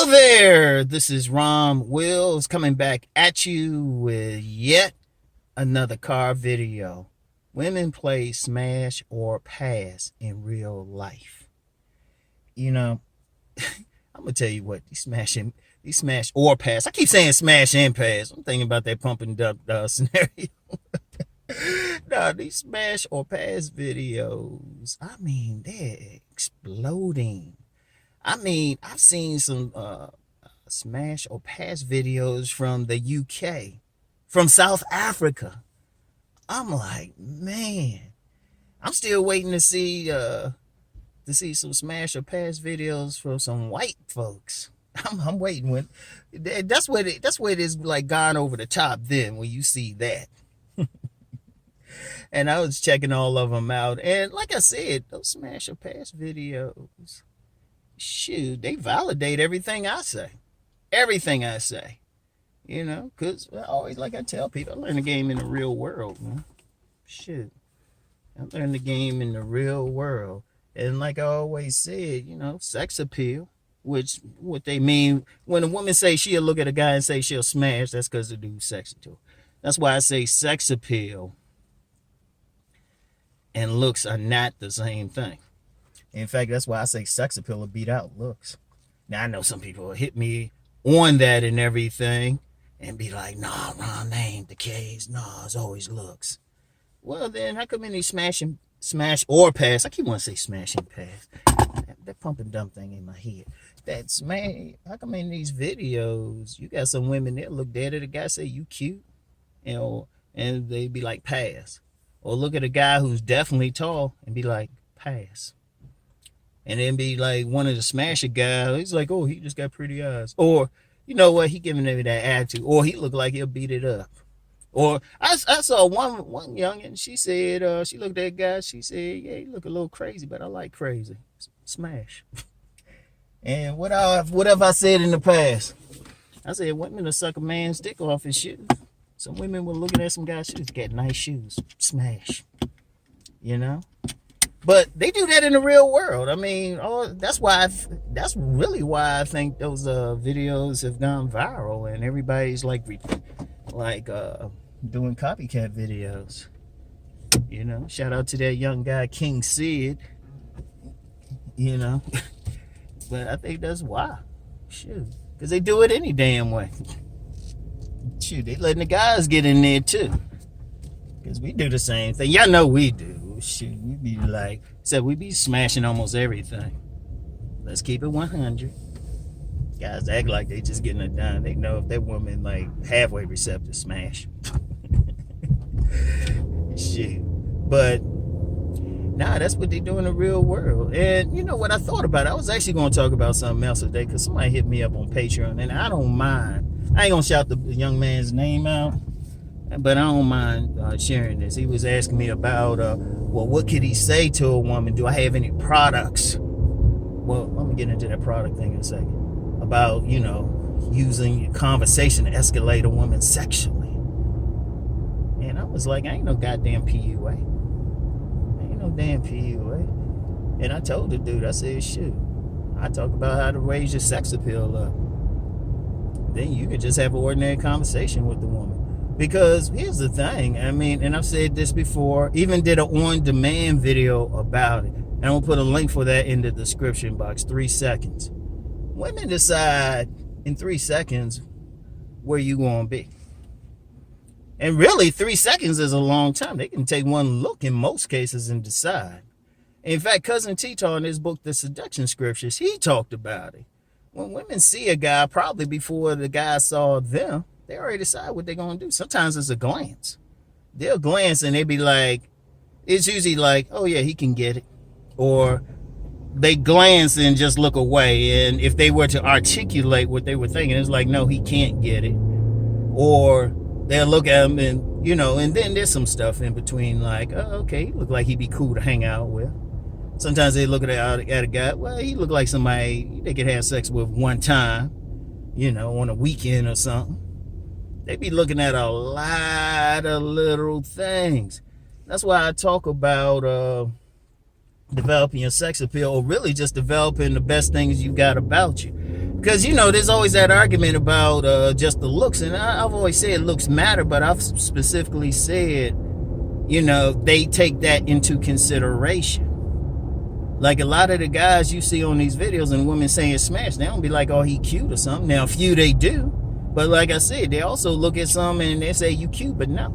there, this is Rom Wills coming back at you with yet another car video. Women play smash or pass in real life. You know, I'm gonna tell you what, these smash or pass. I keep saying smash and pass. I'm thinking about that pump and dump scenario. No, these smash or pass videos, I mean, they're exploding. I mean, I've seen some smash or pass videos from the UK, from South Africa. I'm like, man, I'm still waiting to see some smash or pass videos from some white folks. I'm waiting when that's what it is like gone over the top. Then when you see that, and I was checking all of them out, and like I said, those smash or pass videos, shoot, they validate everything I say. Everything I say. You know, because I always, like I tell people, I learned the game in the real world, man. Shoot. I learned the game in the real world. And like I always said, you know, sex appeal, which what they mean when a woman say she'll look at a guy and say she'll smash, that's because the dude's sexy to her. That's why I say sex appeal and looks are not the same thing. In fact, that's why I say sex appeal will beat out looks. Now, I know some people will hit me on that and everything and be like, nah, Ron, that ain't the case. Nah, it's always looks. Well, then, how come in these smash or pass? I keep wanting to say smash and pass. That pump and dump thing in my head. That smash, how come in these videos, you got some women that look dead at a guy, say, you cute, you know, and they be like, pass. Or look at a guy who's definitely tall and be like, pass. And then be like one of the smasher guys, he's like, oh, he just got pretty eyes. Or, you know what, he giving me that attitude. Or he looked like he'll beat it up. Or I saw one youngin', she said, she looked at that guy, she said, yeah, he look a little crazy, but I like crazy. Smash. And what have I said in the past? I said women will suck a man's dick off his shoes. Some women were looking at some guy's shoes, got nice shoes. Smash. You know? But they do that in the real world. I mean, that's really why I think those videos have gone viral, and everybody's like doing copycat videos. You know, shout out to that young guy King Sid. You know, but I think that's why. Shoot, because they do it any damn way. Shoot, they letting the guys get in there too, because we do the same thing. Y'all know we do. Shoot, we be like, except we be smashing almost everything. Let's keep it 100. Guys act like they just getting it done. They know if that woman like halfway receptive, smash. Shit. But nah, that's what they do in the real world. And you know what I thought about it? I was actually going to talk about something else today because somebody hit me up on Patreon, and I don't mind. I ain't going to shout the young man's name out, but I don't mind sharing this. He was asking me about, well, what could he say to a woman? Do I have any products? Well, let me get into that product thing in a second. About, you know, using conversation to escalate a woman sexually. And I was like, I ain't no goddamn PUA. Ain't no damn PUA. And I told the dude, I said, shoot, I talk about how to raise your sex appeal up. Then you could just have an ordinary conversation with the woman. Because here's the thing, I mean, and I've said this before, even did an on-demand video about it. And I'm going to put a link for that in the description box, 3 seconds. Women decide in 3 seconds where you going to be. And really, 3 seconds is a long time. They can take one look in most cases and decide. In fact, Cousin Tito in his book, The Seduction Scriptures, he talked about it. When women see a guy, probably before the guy saw them, they already decide what they're going to do. Sometimes it's a glance. They'll glance and they be like, it's usually like, oh yeah, he can get it. Or they glance and just look away. And if they were to articulate what they were thinking, it's like, no, he can't get it. Or they'll look at him and, you know, and then there's some stuff in between like, oh, okay, he look like he'd be cool to hang out with. Sometimes they look at a guy, well, he look like somebody they could have sex with one time, you know, on a weekend or something. They be looking at a lot of little things. That's why I talk about developing your sex appeal, or really just developing the best things you got about you. Because, there's always that argument about just the looks. And I've always said looks matter, but I've specifically said, they take that into consideration. Like a lot of the guys you see on these videos and women saying smash, they don't be like, oh, he cute or something. Now, a few they do. But like I said, they also look at some and they say you cute, but no.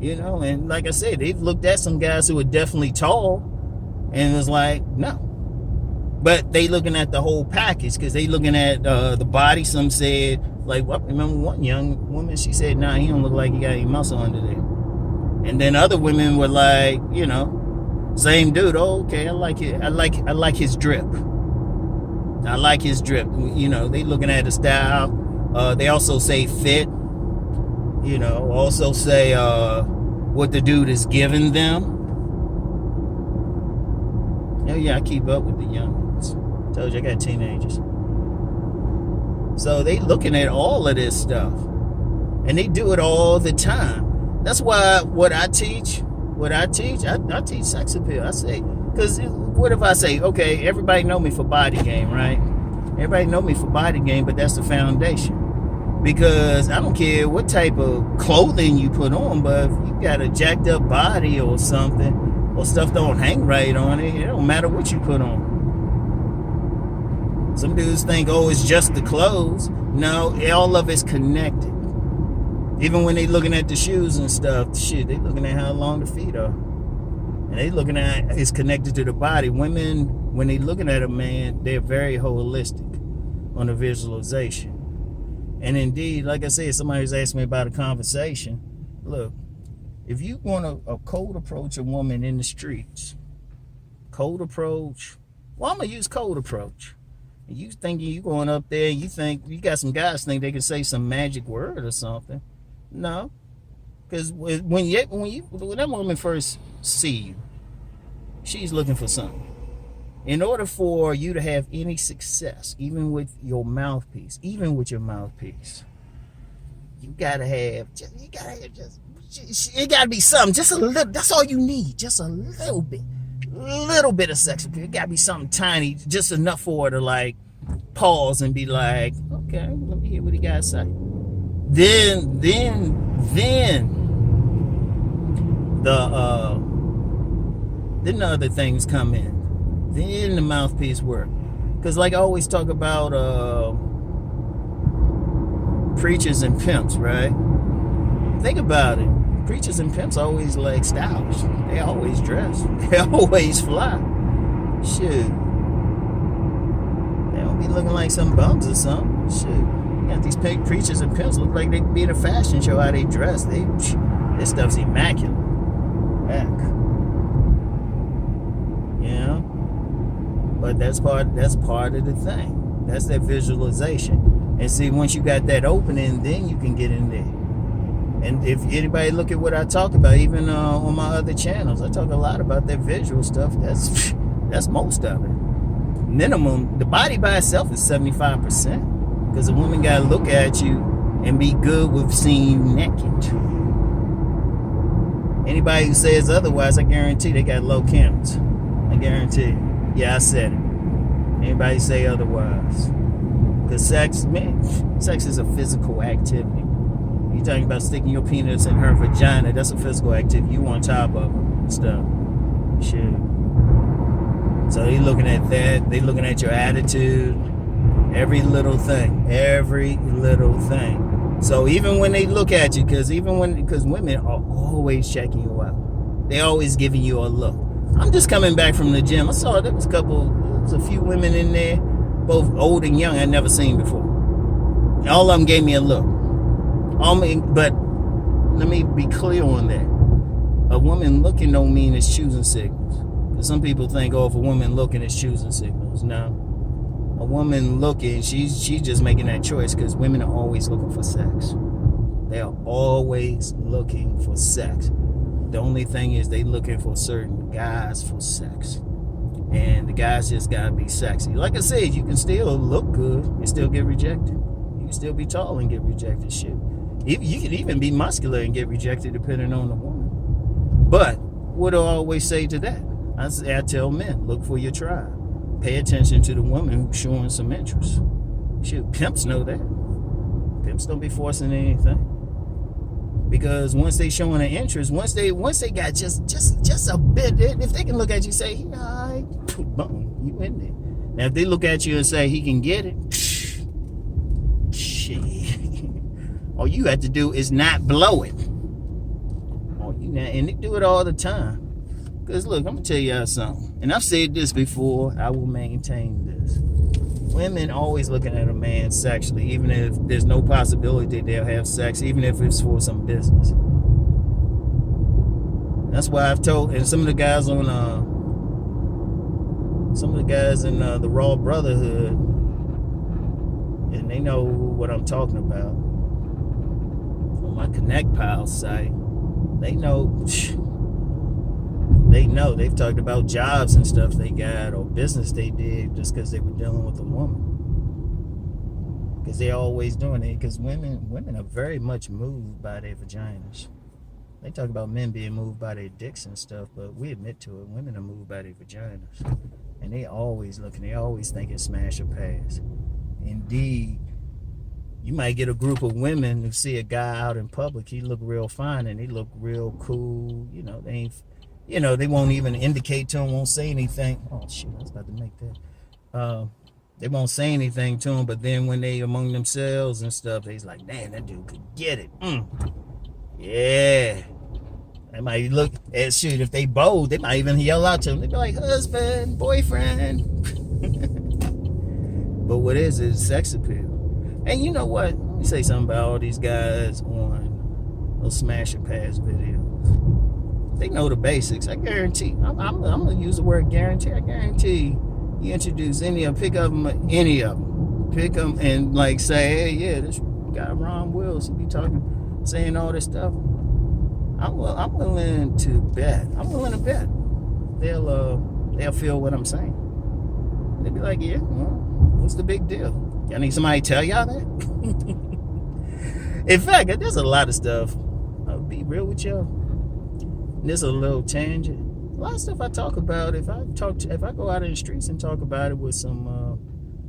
And like I said, they've looked at some guys who are definitely tall and was like, no. But they looking at the whole package because they looking at the body. Some said, like, well, I remember one young woman, she said, nah, he don't look like he got any muscle under there. And then other women were like, same dude. Oh, okay, I like it. I like his drip. I like his drip. They looking at the style. They also say fit. Also say what the dude is giving them. Oh yeah, I keep up with the young ones. Told you I got teenagers. So they looking at all of this stuff, and they do it all the time. That's why I teach sex appeal. I say, because what if I say, okay, everybody know me for body game, right? Everybody know me for body game, but that's the foundation. Because I don't care what type of clothing you put on, but if you got a jacked up body or something, or stuff don't hang right on it, it don't matter what you put on. Some dudes think, oh, it's just the clothes. No, all of it's connected. Even when they looking at the shoes and stuff, shit, they looking at how long the feet are. And they looking at it's connected to the body. Women, when they looking at a man, they're very holistic on the visualization. And indeed, like I said, somebody was asking me about a conversation. Look, if you want a cold approach a woman in the streets, cold approach, well, I'm going to use cold approach. And you thinking you going up there, you think, you got some guys think they can say some magic word or something. No. Because when that woman first see you, she's looking for something. In order for you to have any success, even with your mouthpiece, you gotta have it gotta be something, just a little. That's all you need, just a little bit of sex appeal. It gotta be something tiny, just enough for her to like pause and be like, okay, let me hear what he got to say. Then the other things come in. Then the mouthpiece work. Because like I always talk about preachers and pimps, right? Think about it. Preachers and pimps always like stylish. They always dress. They always fly. Shit. They don't be looking like some bums or something. Shit. You got these preachers and pimps look like they could be in a fashion show how they dress. This stuff's immaculate. Heck. But that's part of the thing. That's that visualization. And see, once you got that opening, then you can get in there. And if anybody look at what I talk about, even on my other channels, I talk a lot about that visual stuff. That's most of it. Minimum, the body by itself is 75%. Because a woman got to look at you and be good with seeing you naked. Anybody who says otherwise, I guarantee they got low counts. I guarantee it. Yeah, I said it. Anybody say otherwise? Because sex is a physical activity. You talking about sticking your penis in her vagina, that's a physical activity. You on top of her stuff. Shit. So they looking at that. They looking at your attitude. Every little thing. So even when they look at you, because women are always checking you out. They always giving you a look. I'm just coming back from the gym. I saw there was a few women in there, both old and young, I'd never seen before. All of them gave me a look. But let me be clear on that. A woman looking don't mean it's choosing signals. Because some people think, oh, if a woman looking, it's choosing signals. No. A woman looking, she's just making that choice because women are always looking for sex. They are always looking for sex. The only thing is they looking for certain guys for sex. And the guys just gotta be sexy. Like I said, you can still look good and still get rejected. You can still be tall and get rejected. Shit. You can even be muscular and get rejected depending on the woman. But what do I always say to that? I tell men, look for your tribe. Pay attention to the woman who's showing some interest. Shoot, pimps know that. Pimps don't be forcing anything. Because once they showing an interest, once they got just a bit, if they can look at you and say, all right, boom, you in there. Now if they look at you and say he can get it, shit. All you have to do is not blow it. And they do it all the time. Because look, I'm gonna tell y'all something. And I've said this before, I will maintain this. Women always looking at a man sexually, even if there's no possibility they'll have sex, even if it's for some business. That's why I've told, and some of the guys in the Raw Brotherhood, and they know what I'm talking about. On my Connect Pile site, they know. They've talked about jobs and stuff they got or business they did just because they were dealing with a woman. Because they're always doing it. Because women are very much moved by their vaginas. They talk about men being moved by their dicks and stuff, but we admit to it. Women are moved by their vaginas. And they always looking. They always thinking smash or pass. Indeed, you might get a group of women who see a guy out in public. He look real fine and he look real cool. They won't even indicate to him, won't say anything. Oh, shit, I was about to make that. They won't say anything to him, but then when they among themselves and stuff, they's like, damn, that dude could get it. Yeah. They might look at, shoot, if they bold, they might even yell out to him. They be like, husband, boyfriend. But what is it? It's sex appeal. And you know what? Let me say something about all these guys on those smash and pass videos. They know the basics. I guarantee. I'm going to use the word guarantee. I guarantee you introduce any of them, pick up them, any of them. Pick them and like say, hey, yeah, this guy Rom Wills, he be talking, saying all this stuff. I'm willing to bet. They'll feel what I'm saying. They'll be like, yeah, well, what's the big deal? Y'all need somebody to tell y'all that? In fact, there's a lot of stuff. I'll be real with y'all. This is a little tangent. A lot of stuff I talk about. If I go out in the streets and talk about it with some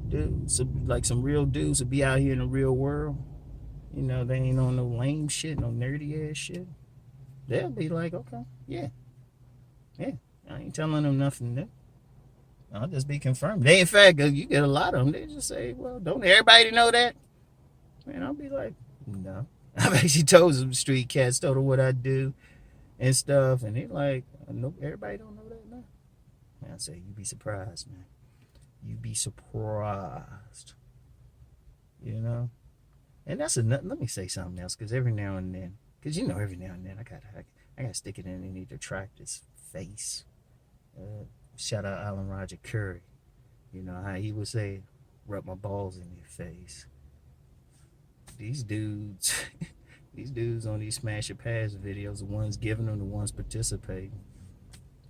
dudes, some real dudes who be out here in the real world, they ain't on no lame shit, no nerdy ass shit. They'll be like, okay, yeah. I ain't telling them nothing new. I'll just be confirmed. In fact, you get a lot of them. They just say, well, don't everybody know that? Man, I'll be like, no. I've actually told some street cats, told them what I do and stuff, and they like, no, everybody don't know that now. Man, I say, you be surprised, man. You be surprised. And that's enough. Let me say something else, because every now and then I gotta stick it in. They need to track this face. Shout out Alan Roger Curry. You know how he would say, rub my balls in your face. These dudes on these smash or pass videos, the ones giving them, the ones participating.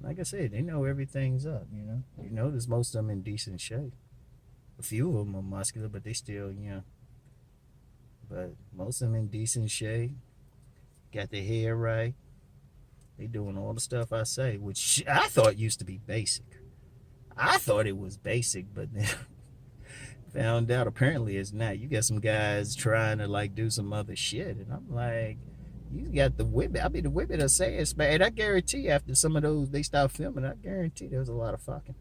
Like I said, they know everything's up, You notice most of them in decent shape. A few of them are muscular, but they still young. But most of them in decent shape. Got their hair right. They doing all the stuff I say, which I thought used to be basic. I thought it was basic, but then found out apparently it's not. You got some guys trying to do some other shit, and I'm like, you got the women. I mean, the women are saying, and I guarantee after some of those they start filming, I guarantee there was a lot of fucking.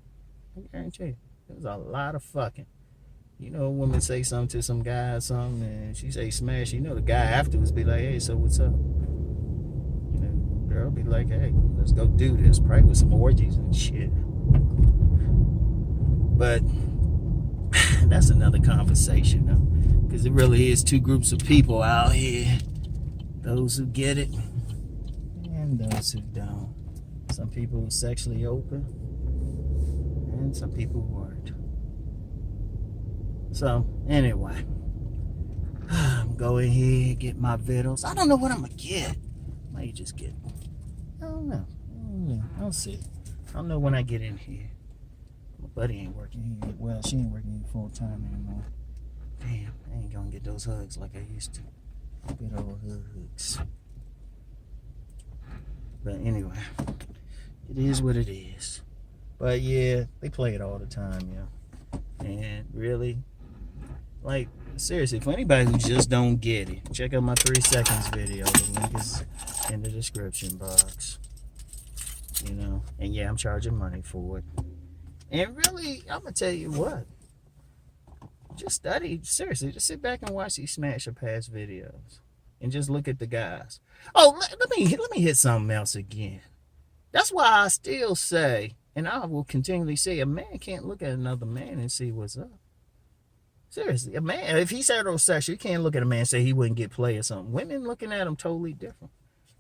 I guarantee you, there was a lot of fucking. A woman say something to some guy or something, and she say smash. The guy afterwards be like, hey, so what's up? Girl be like, hey, let's go do this. Probably with some orgies and shit. But that's another conversation, though. Because it really is two groups of people out here. Those who get it and those who don't. Some people are sexually open and some people weren't. So, anyway. I'm going here, get my vittles. I don't know what I'm going to get. I might just get, I don't know. I'll see. I don't know when I get in here. My buddy ain't working here. Well, she ain't working here full time anymore. Damn, I ain't gonna get those hugs like I used to. Good old hugs. But anyway, it is what it is. But yeah, they play it all the time, yeah. And really, Like, seriously, for anybody who just don't get it, check out my 3 seconds video. The link is in the description box. You know, and yeah, I'm charging money for it. And really, I'm gonna tell you what. Just study, seriously, just sit back and watch these Smash or Pass videos. And just look at the guys. Oh, let me hit something else again. That's why I still say, and I will continually say, a man can't look at another man and see what's up. Seriously, a man, if he's heterosexual, you can't look at a man and say he wouldn't get play or something. Women looking at him totally different.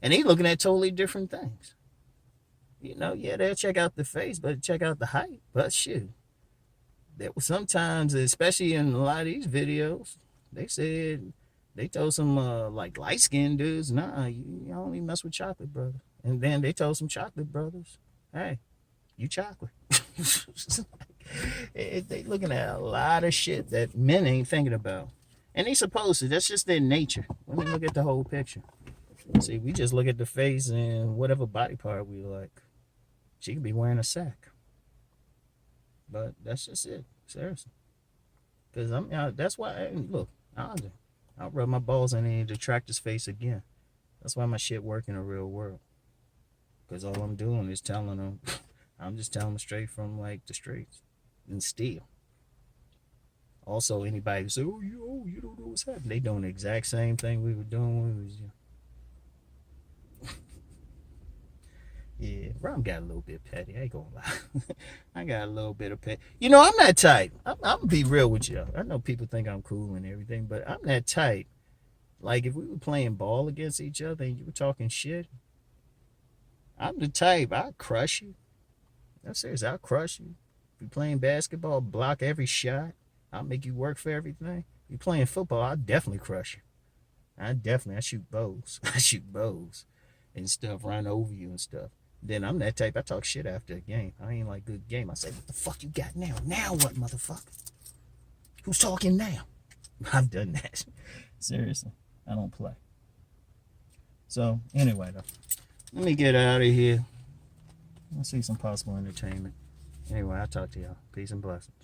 And he looking at totally different things. You know, yeah, they'll check out the face, but check out the height. But shoot, there was sometimes, especially in a lot of these videos, they said, they told some like light-skinned dudes, nah, you only mess with chocolate brothers. And then they told some chocolate brothers, hey, you chocolate. They looking at a lot of shit that men ain't thinking about. And they supposed to. That's just their nature. Women look at the whole picture. See, we just look at the face and whatever body part we like. She could be wearing a sack. But that's just it. Seriously. Because that's why, look, I'll rub my balls in any detractor's face again. That's why my shit work in the real world. Because all I'm doing is telling them, I'm just telling them straight from like the streets. And still. Also, anybody who say, oh, you don't know what's happening. They doing the exact same thing we were doing when we was young. Yeah, Rom got a little bit petty. I ain't gonna lie. I got a little bit of petty. You know, I'm that type. I'm gonna be real with you. I know people think I'm cool and everything, but I'm that type. Like, if we were playing ball against each other and you were talking shit, I'm the type, I'll crush you. I'm serious, I'll crush you. If you're playing basketball, block every shot. I'll make you work for everything. If you're playing football, I'll definitely crush you. I shoot bows. I shoot bows and stuff, run over you and stuff. Then I'm that type, I talk shit after a game. I ain't like good game. I say, what the fuck you got now? Now what, motherfucker? Who's talking now? I've done that. Seriously, I don't play. So, anyway, though, let me get out of here. Let's see some possible entertainment. Anyway, I'll talk to y'all. Peace and blessings.